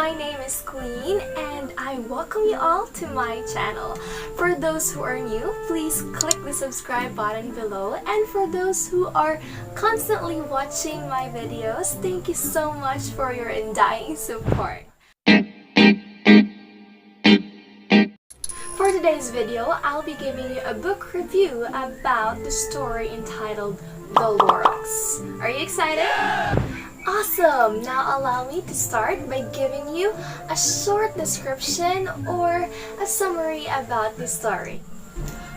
my name is Queen and I welcome you all to my channel. For those who are new, please click the subscribe button below, and for those who are constantly watching my videos, thank you so much for your undying support. For today's video, I'll be giving you a book review about the story entitled The Lorax. Are you excited? Awesome! Now allow me to start by giving you a short description or a summary about the story.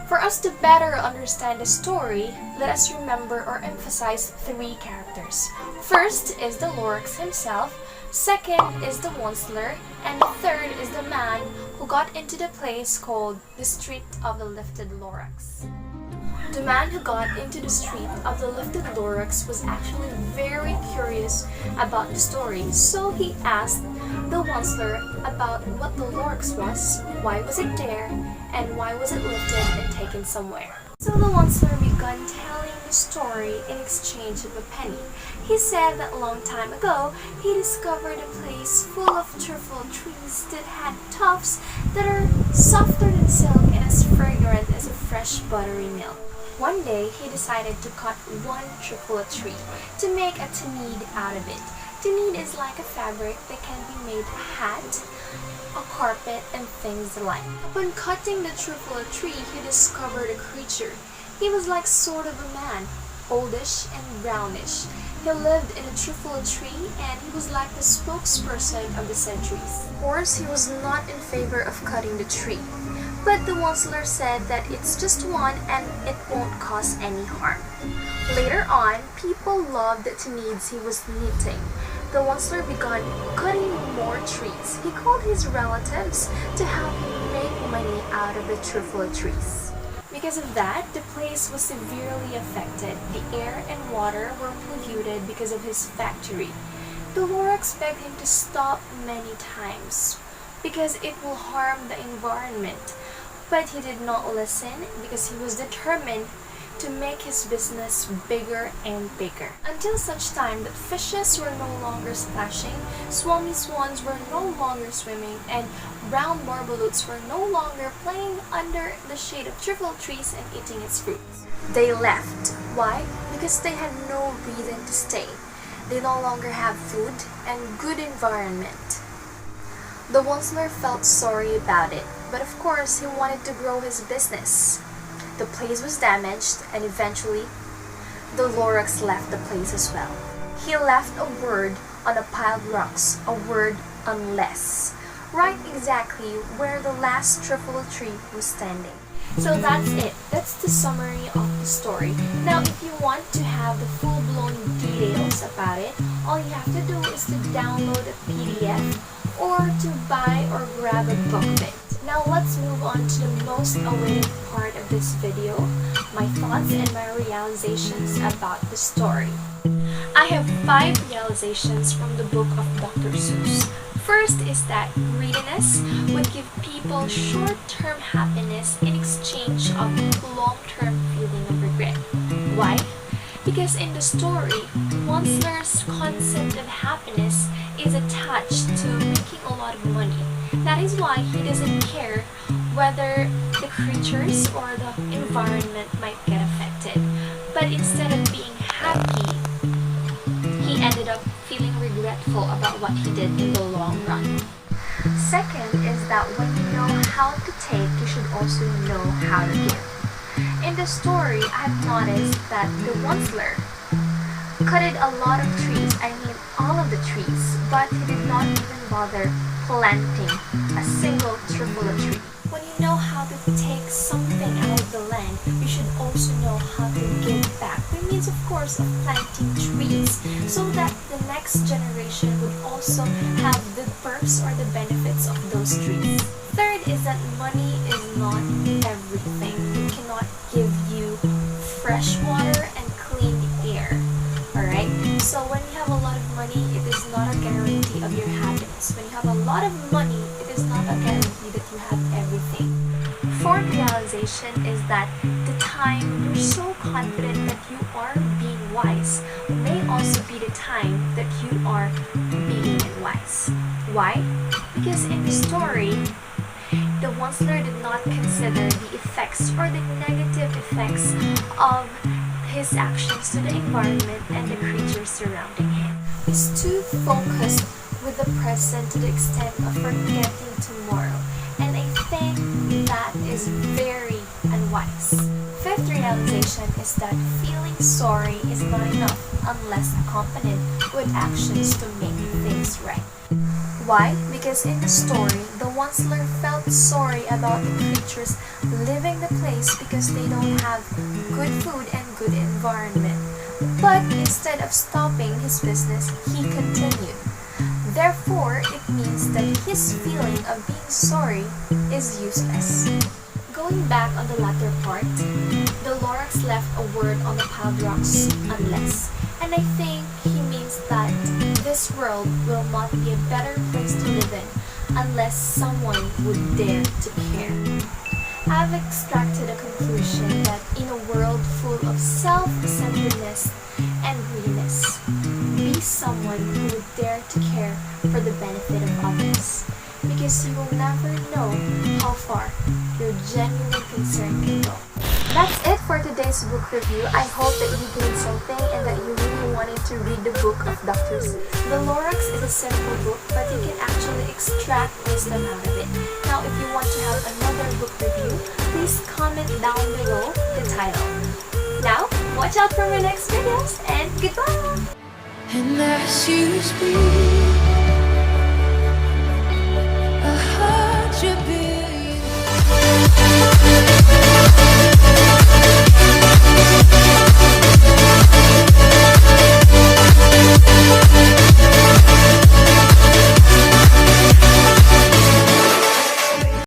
For us to better understand the story, let us remember or emphasize three characters. First is the Lorax himself, second is the Hansel, and the third is the man who got into the place called the Street of the Lifted Lorax. The man who got into the Street of the Lifted Lorax was actually very curious about the story, so he asked the Hansel about what the Lorax was, why was it there, and why was it lifted and taken somewhere. So the Hansel began telling the story in exchange of a penny. He said that a long time ago, he discovered a place full of truffle trees that had tops that are softer than silk and as fragrant as a fresh buttery milk. One day, he decided to cut one truffle tree to make a tenid out of it. Tenid is like a fabric that can be made a hat, a carpet, and things like. Upon cutting the truffle tree, he discovered a creature. He was like sort of a man, oldish and brownish. He lived in a truffle tree and he was like the spokesperson of the centuries. Of course, he was not in favor of cutting the tree. But the Hansel said that it's just one and it won't cause any harm. Later on, people loved the tenids he was knitting. The Hansel began cutting more trees. He called his relatives to help him make money out of the truffle trees. Because of that, the place was severely affected. The air and water were polluted because of his factory. The Lorax begged him to stop many times because it will harm the environment. But he did not listen because he was determined to make his business bigger and bigger. Until such time that fishes were no longer splashing, swami swans were no longer swimming, and brown barbeloots were no longer playing under the shade of truffle trees and eating its fruits. They left. Why? Because they had no reason to stay. They no longer have food and good environment. The Hansel felt sorry about it, but of course he wanted to grow his business. The place was damaged and eventually the Lorax left the place as well. He left a word on a piled rocks, a word unless, right exactly where the last truffle tree was standing. So that's it. That's the summary of the story. Now if you want to have the full-blown details about it, all you have to do is to download a PDF or to buy or grab a book of it. Now let's move on to the most awaited part of this video, my thoughts and my realizations about the story. I have 5 realizations from the book of Dr. Seuss. First is that greediness would give people short-term happiness in exchange of long-term feeling of regret. Why? Because in the story, Hansel's concept of happiness is attached to making a lot of money. That is why he doesn't care whether the creatures or the environment might get affected. But instead of being happy, he ended up feeling regretful about what he did in the long run. Second is that when you know how to take, you should also know how to give. In the story, I've noticed that the Hansel cutted a lot of trees, I mean all of the trees, but he did not even bother planting a single truffle tree. When you know how to take something out of the land, you should also know how to give back. By means, of course, of planting trees, so that the next generation would also have the perks or the benefits of those trees. Third is that money is not everything. It cannot give you fresh water and clean air. Alright? So when you have a lot of money, it is not a guarantee of your happiness. When you have a lot of money, it is not a guarantee that you have everything. Fourth realization is that the time you're so confident that you are being wise may also be the time that you are being unwise. Why? Because in the story, the Hansel did not consider the effects or the negative effects of his actions to the environment and the creatures surrounding him. He's too focused with the present to the extent of forgetting tomorrow, and I think that is very unwise. Fifth realization is that feeling sorry is not enough unless accompanied with actions to make things right. Why? Because in the story, the Hansel felt sorry about the creatures living the place because they don't have good food and good environment. But instead of stopping his business, he continued. Therefore, it means that his feeling of being sorry is useless. Going back on the latter part, the Lorax left a word on the piled rocks, unless. And I think he means that this world will not be a better place to live in unless someone would dare to care. I've extracted a conclusion that in a world full of self-centeredness and greediness, be someone who would dare to care for the benefit of others, because you will never know how far your genuine concern can go. That's it for today's book review. I hope that you gained something and that you really wanted to read the book of Dr. Seuss. The Lorax is a simple book, but you can actually extract wisdom out of it. Now, if you want to have another book review, please comment down below the title. Now, watch out for my next videos, and goodbye! And as you speak